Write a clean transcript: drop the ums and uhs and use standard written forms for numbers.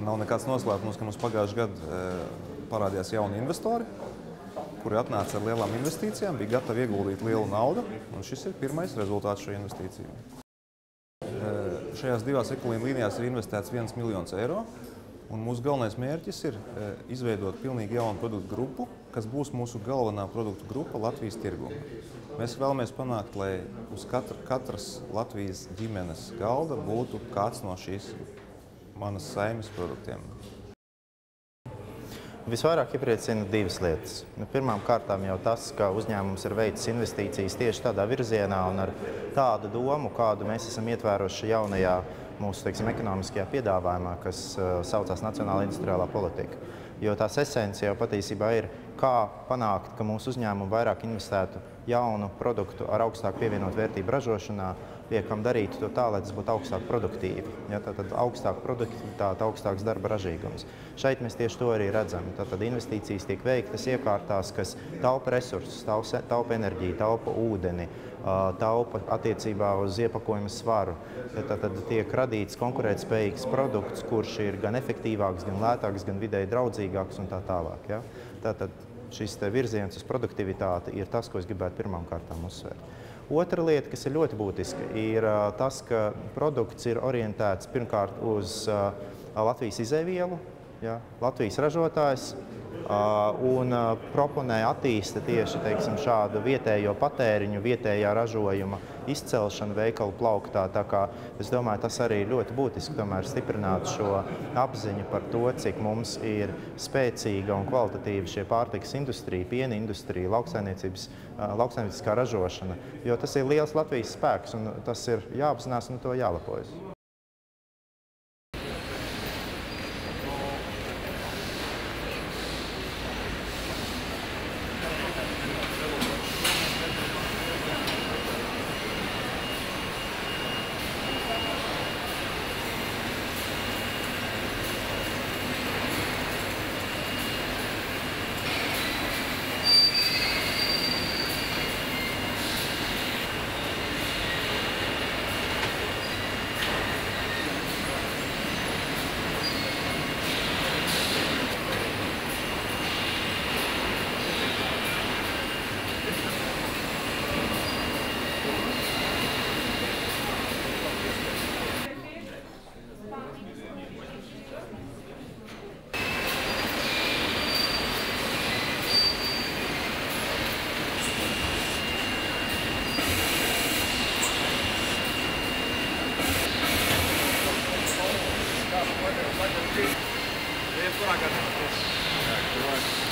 Nav nekāds noslēpums, ka mums pagājušajā gadā parādījās jauni investori, kuri atnāca ar lielām investīcijām, bija gatavi ieguldīt lielu naudu, un šis ir pirmais rezultāts šo investīciju. Šajās divās ekolīna līnijās ir investēts 1 miljons eiro, un mūsu galvenais mērķis ir izveidot pilnīgi jaunu produktu grupu, kas būs mūsu galvenā produktu grupa Latvijas tirgū. Mēs vēlamies panākt, lai uz katras Latvijas ģimenes galda būtu kāds no šīs manas saimnes produktiem. Visvairāk iepriecina divas lietas. Pirmām kārtām jau tas, ka uzņēmums ir veicis investīcijas tieši tādā virzienā un ar tādu domu, kādu mēs esam ietvēruši jaunajā mūsu, ekonomiskajā piedāvājumā, kas saucās Nacionāla industriālā politika. Jo tās esence jau patiesībā ir, kā panākt, ka mūsu uzņēmumi vairāk investētu jaunu produktu ar augstāku pievienotu vērtību ražošanā, pie kam darītu to tā, lai tas būtu augstāk produktīvi. Ja, tātad augstāka produktivitāte, augstāks darba ražīgums. Šeit mēs tieši to arī redzam. Tātad investīcijas tiek veiktas iekārtās, kas taupa resursus, taupa enerģiju, taupa ūdeni, taupa attiecībā uz iepakojumu svaru. Tātad tiek radīts konkurētspējīgs produkts, kurš ir gan efektīvāks, gan lētāks, gan vidēji draudzīgāks un tā tālāk. Ja? Tātad šis virziens uz produktivitāti ir tas, ko es gribētu pirmām kārtām uzsvērt. Otra lieta, kas ir ļoti būtiska, ir tas, ka produkts ir orientēts pirmkārt uz Latvijas izēvielu, ja, Latvijas ražotājs, un proponē attīsta tieši šādu vietējo patēriņu, vietējā ražojuma izcelšanu veikalu plauktā. Tā kā es domāju, tas arī ļoti būtiski tomēr stiprināt šo apziņu par to, cik mums ir spēcīga un kvalitatīva šie pārtikas industrija, piena industrija, lauksaimnieciskā ražošana, jo tas ir liels Latvijas spēks un tas ir jāapzinās un to jālepojas. Jebkurā gadījumā.